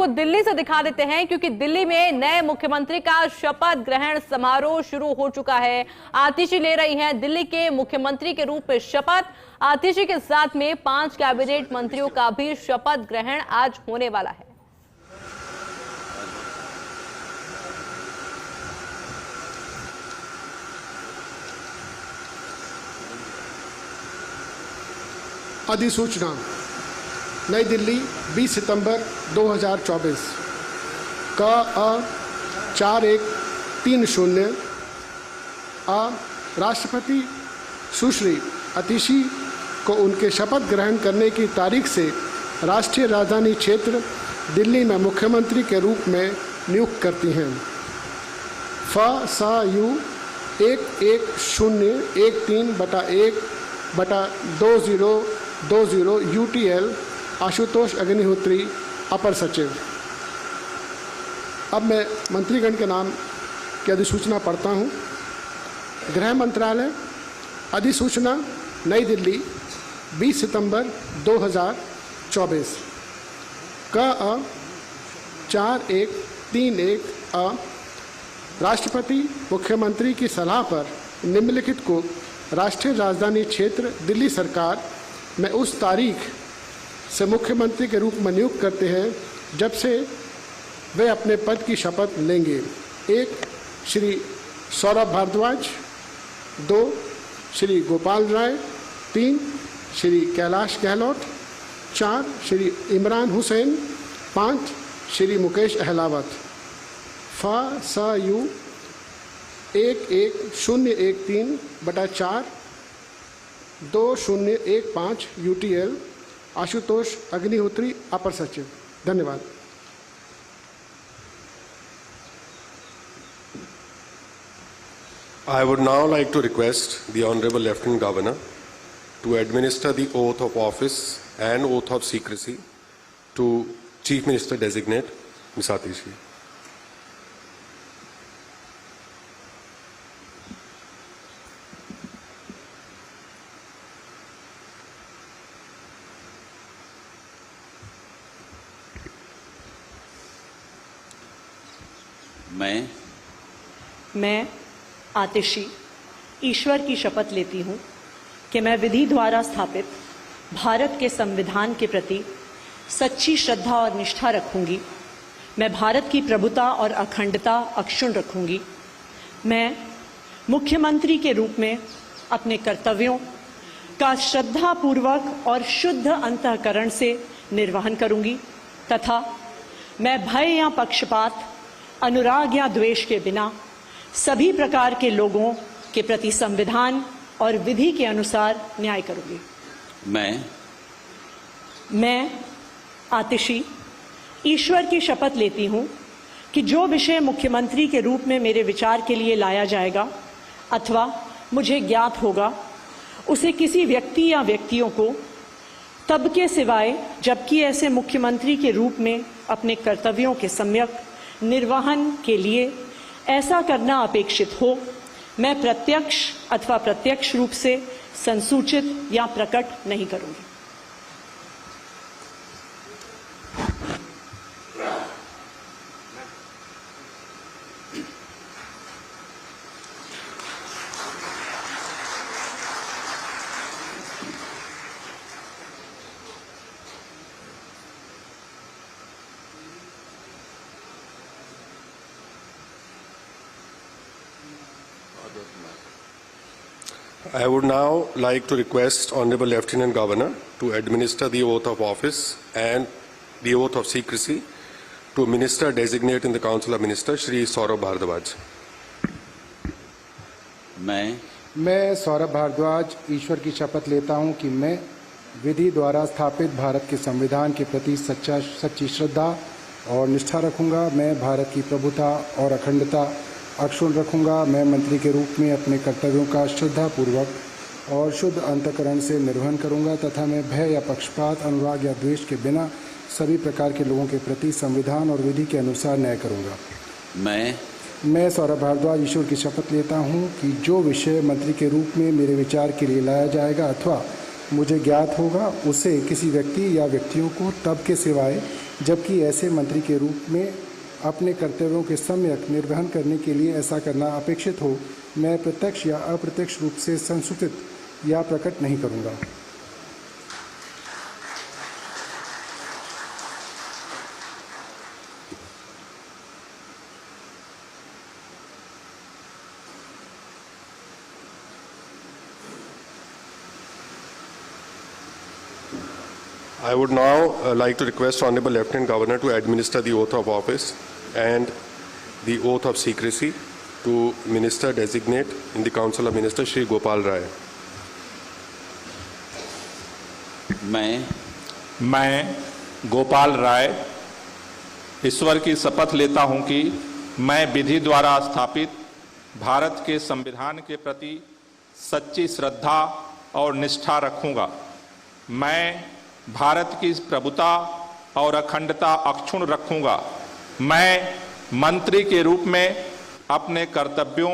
आपको दिल्ली से दिखा देते हैं, क्योंकि दिल्ली में नए मुख्यमंत्री का शपथ ग्रहण समारोह शुरू हो चुका है। आतिशी ले रही हैं दिल्ली के मुख्यमंत्री के रूप में शपथ। आतिशी के साथ में 5 कैबिनेट मंत्रियों का भी शपथ ग्रहण आज होने वाला है। अधिसूचना नई दिल्ली 20 सितंबर 2024 का 4130 राष्ट्रपति सुश्री आतिशी को उनके शपथ ग्रहण करने की तारीख से राष्ट्रीय राजधानी क्षेत्र दिल्ली में मुख्यमंत्री के रूप में नियुक्त करती हैं। फ़.स.यू 1113/1/2020 UTL आशुतोष अग्निहोत्री, अपर सचिव। अब मैं मंत्रीगण के नाम की अधिसूचना पढ़ता हूँ। गृह मंत्रालय, अधिसूचना नई दिल्ली 20 सितंबर 2024 का 4131 राष्ट्रपति मुख्यमंत्री की सलाह पर निम्नलिखित को राष्ट्रीय राजधानी क्षेत्र दिल्ली सरकार में उस तारीख से मुख्यमंत्री के रूप में नियुक्त करते हैं जब से वे अपने पद की शपथ लेंगे। 1. श्री सौरभ भारद्वाज। 2. श्री गोपाल राय। 3. श्री कैलाश गहलोत। 4. श्री इमरान हुसैन। 5. श्री मुकेश अहलावत। फ़.स.यू 1113/4/2015 UTL आशुतोष अग्निहोत्री, अपर सचिव। धन्यवाद। I would now like to request the Honorable Lieutenant Governor to administer the oath of office and oath of secrecy to Chief Minister Designate Ms. Atishi. मैं आतिशी ईश्वर की शपथ लेती हूँ कि मैं विधि द्वारा स्थापित भारत के संविधान के प्रति सच्ची श्रद्धा और निष्ठा रखूंगी। मैं भारत की प्रभुता और अखंडता अक्षुण्ण रखूंगी। मैं मुख्यमंत्री के रूप में अपने कर्तव्यों का श्रद्धापूर्वक और शुद्ध अंतःकरण से निर्वहन करूंगी तथा मैं भय या पक्षपात, अनुराग या द्वेष के बिना सभी प्रकार के लोगों के प्रति संविधान और विधि के अनुसार न्याय करूंगी। मैं आतिशी ईश्वर की शपथ लेती हूं कि जो विषय मुख्यमंत्री के रूप में मेरे विचार के लिए लाया जाएगा अथवा मुझे ज्ञात होगा, उसे किसी व्यक्ति या व्यक्तियों को तब के सिवाय जबकि ऐसे मुख्यमंत्री के रूप में अपने कर्तव्यों के सम्यक निर्वहन के लिए ऐसा करना अपेक्षित हो, मैं प्रत्यक्ष अथवा प्रत्यक्ष रूप से संसूचित या प्रकट नहीं करूंगी। I would now like to request Honorable Lieutenant Governor to administer the oath of office and the oath of secrecy to Minister Designate in the Council of Ministers, Shri Saurabh Bhardwaj. मैं सौरभ भारद्वाज ईश्वर की शपथ लेता हूं कि मैं विधि द्वारा स्थापित भारत के संविधान के प्रति सच्ची श्रद्धा और निष्ठा रखूंगा। मैं भारत की प्रभुता और अखंडता अक्षुण्ण रखूंगा। मैं मंत्री के रूप में अपने कर्तव्यों का श्रद्धापूर्वक और शुद्ध अंतःकरण से निर्वहन करूंगा तथा मैं भय या पक्षपात, अनुराग या द्वेष के बिना सभी प्रकार के लोगों के प्रति संविधान और विधि के अनुसार न्याय करूंगा। मैं सौरभ भारद्वाज ईश्वर की शपथ लेता हूं कि जो विषय मंत्री के रूप में मेरे विचार के लिए लाया जाएगा अथवा मुझे ज्ञात होगा, उसे किसी व्यक्ति या व्यक्तियों को तब के सिवाय जबकि ऐसे मंत्री के रूप में अपने कर्तव्यों के सम्यक निर्वहन करने के लिए ऐसा करना अपेक्षित हो, मैं प्रत्यक्ष या अप्रत्यक्ष रूप से संसूचित या प्रकट नहीं करूँगा। I would now like to request Honorable Lieutenant Governor to administer the oath of office and the oath of secrecy to Minister Designate in the Council of Ministers, Shri Gopal Rai. मैं गोपाल राय ईश्वर की शपथ लेता हूं कि मैं विधि द्वारा स्थापित भारत के संविधान के प्रति सच्ची श्रद्धा और निष्ठा रखूंगा। मैं भारत की प्रभुता और अखंडता अक्षुण्ण रखूंगा। मैं मंत्री के रूप में अपने कर्तव्यों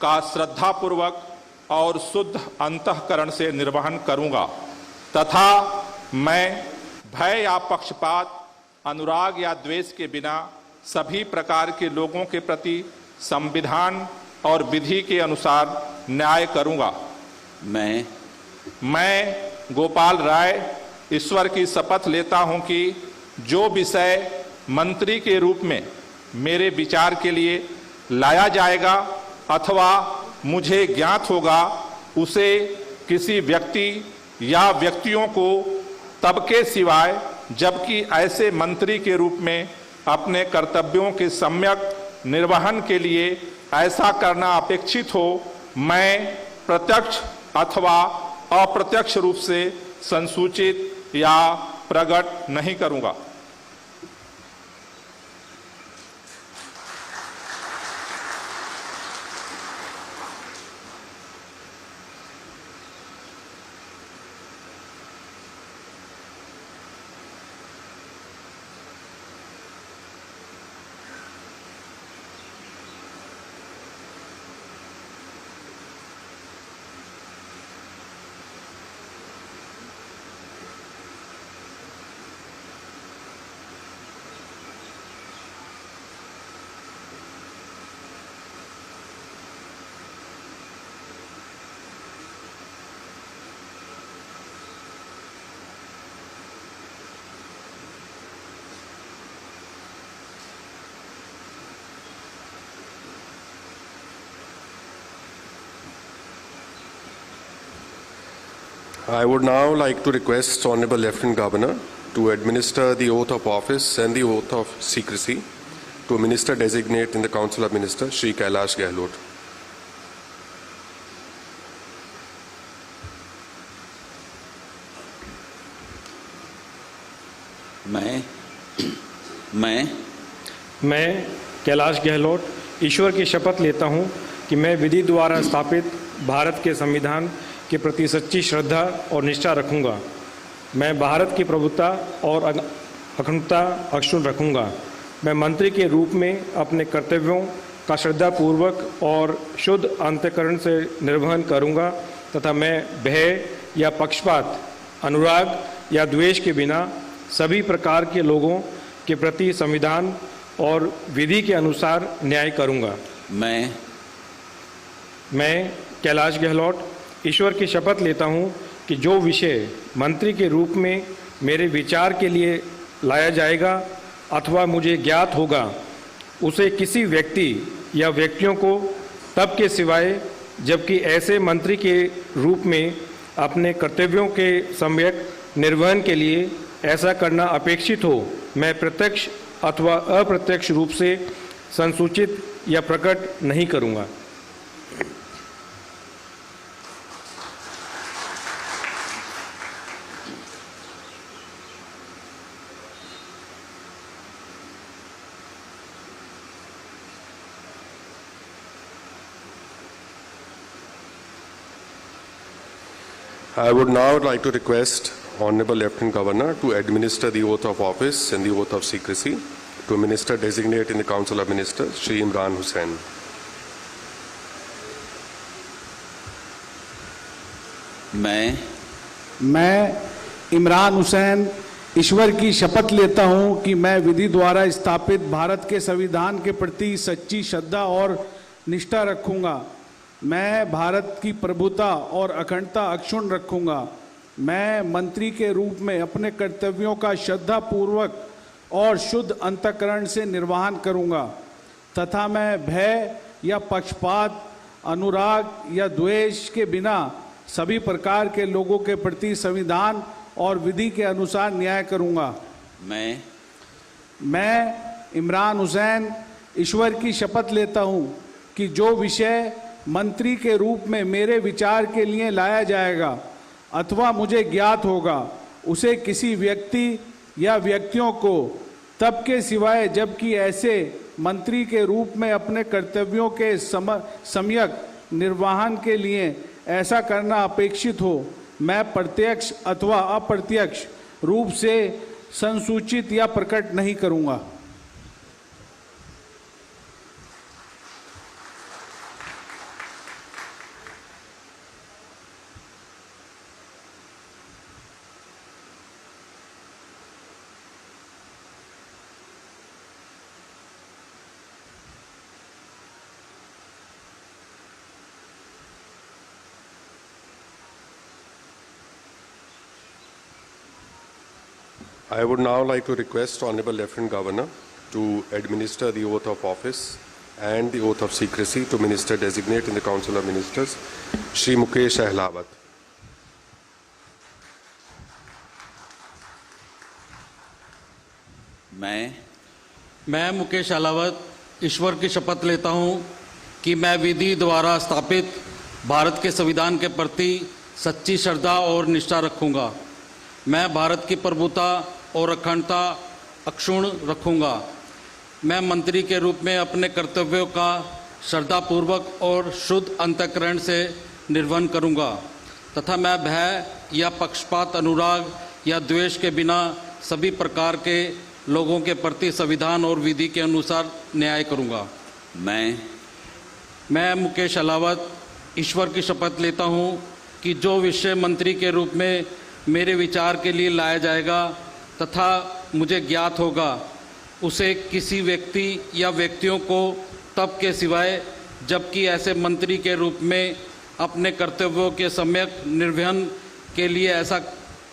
का श्रद्धापूर्वक और शुद्ध अंतःकरण से निर्वहन करूंगा तथा मैं भय या पक्षपात, अनुराग या द्वेष के बिना सभी प्रकार के लोगों के प्रति संविधान और विधि के अनुसार न्याय करूंगा। मैं गोपाल राय ईश्वर की शपथ लेता हूं कि जो विषय मंत्री के रूप में मेरे विचार के लिए लाया जाएगा अथवा मुझे ज्ञात होगा, उसे किसी व्यक्ति या व्यक्तियों को तब के सिवाय जबकि ऐसे मंत्री के रूप में अपने कर्तव्यों के सम्यक निर्वहन के लिए ऐसा करना अपेक्षित हो, मैं प्रत्यक्ष अथवा अप्रत्यक्ष रूप से संसूचित या प्रकट नहीं करूंगा। I would now like to request Honorable Lieutenant Governor to administer the oath of office and the oath of secrecy to Minister Designate in the Council of Ministers, Shri Kailash Gehlot. मैं कैलाश गहलोत ईश्वर की शपथ लेता हूं कि मैं विधि द्वारा स्थापित भारत के संविधान के प्रति सच्ची श्रद्धा और निष्ठा रखूंगा। मैं भारत की प्रभुता और अखंडता अक्षुण्ण रखूंगा। मैं मंत्री के रूप में अपने कर्तव्यों का श्रद्धापूर्वक और शुद्ध अंतःकरण से निर्वहन करूंगा तथा मैं भय या पक्षपात, अनुराग या द्वेष के बिना सभी प्रकार के लोगों के प्रति संविधान और विधि के अनुसार न्याय करूंगा। मैं कैलाश गहलोत ईश्वर की शपथ लेता हूं कि जो विषय मंत्री के रूप में मेरे विचार के लिए लाया जाएगा अथवा मुझे ज्ञात होगा, उसे किसी व्यक्ति या व्यक्तियों को तब के सिवाय जबकि ऐसे मंत्री के रूप में अपने कर्तव्यों के सम्यक निर्वहन के लिए ऐसा करना अपेक्षित हो, मैं प्रत्यक्ष अथवा अप्रत्यक्ष रूप से संसूचित या प्रकट नहीं करूंगा। I would now like to request Honorable Lieutenant Governor to administer the oath of office and the oath of secrecy to Minister Designate in the Council of Ministers, Shri Imran Hussain. मैं इमरान हुसैन ईश्वर की शपथ लेता हूं कि मैं विधि द्वारा स्थापित भारत के संविधान के प्रति सच्ची श्रद्धा और निष्ठा रखूंगा। मैं भारत की प्रभुता और अखंडता अक्षुण्ण रखूंगा। मैं मंत्री के रूप में अपने कर्तव्यों का श्रद्धापूर्वक और शुद्ध अंतःकरण से निर्वहन करूंगा तथा मैं भय या पक्षपात, अनुराग या द्वेष के बिना सभी प्रकार के लोगों के प्रति संविधान और विधि के अनुसार न्याय करूंगा। मैं इमरान हुसैन ईश्वर की शपथ लेता हूं कि जो विषय मंत्री के रूप में मेरे विचार के लिए लाया जाएगा अथवा मुझे ज्ञात होगा, उसे किसी व्यक्ति या व्यक्तियों को तब के सिवाय जबकि ऐसे मंत्री के रूप में अपने कर्तव्यों के सम्यक निर्वहन के लिए ऐसा करना अपेक्षित हो, मैं प्रत्यक्ष अथवा अप्रत्यक्ष रूप से संसूचित या प्रकट नहीं करूंगा। I would now like to request Honorable Lieutenant Governor to administer the oath of office and the oath of secrecy to Minister Designate in the Council of Ministers, Shri Mukesh Ahlawat. मैं मुकेश अहलावत ईश्वर की शपथ लेता हूं कि मैं विधि द्वारा स्थापित भारत के संविधान के प्रति सच्ची श्रद्धा और निष्ठा रखूंगा। मैं भारत की प्रभुता और अखंडता अक्षुण्ण रखूंगा। मैं मंत्री के रूप में अपने कर्तव्यों का श्रद्धापूर्वक और शुद्ध अंतःकरण से निर्वहन करूंगा तथा मैं भय या पक्षपात, अनुराग या द्वेष के बिना सभी प्रकार के लोगों के प्रति संविधान और विधि के अनुसार न्याय करूंगा। मैं मुकेश अहलावत ईश्वर की शपथ लेता हूं कि जो विषय मंत्री के रूप में मेरे विचार के लिए लाया जाएगा तथा मुझे ज्ञात होगा, उसे किसी व्यक्ति या व्यक्तियों को तब के सिवाय जबकि ऐसे मंत्री के रूप में अपने कर्तव्यों के सम्यक निर्वहन के लिए ऐसा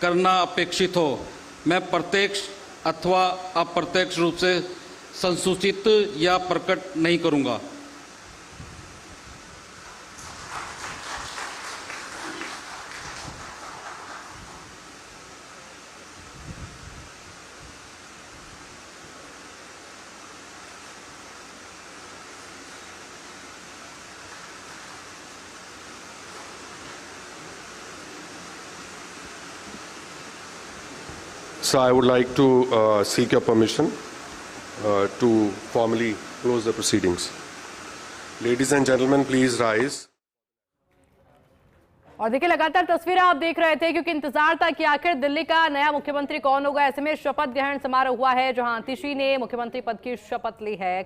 करना अपेक्षित हो, मैं प्रत्यक्ष अथवा अप्रत्यक्ष रूप से संसूचित या प्रकट नहीं करूंगा। So I would like to seek your permission to formally close the proceedings. Ladies and gentlemen, please rise. और देखिए लगातार तस्वीरें आप देख रहे थे क्योंकि इंतजार था कि आखिर दिल्ली का नया मुख्यमंत्री कौन होगा। ऐसे में शपथ ग्रहण समारोह हुआ है जहां आतिशी ने मुख्यमंत्री पद की शपथ ली है।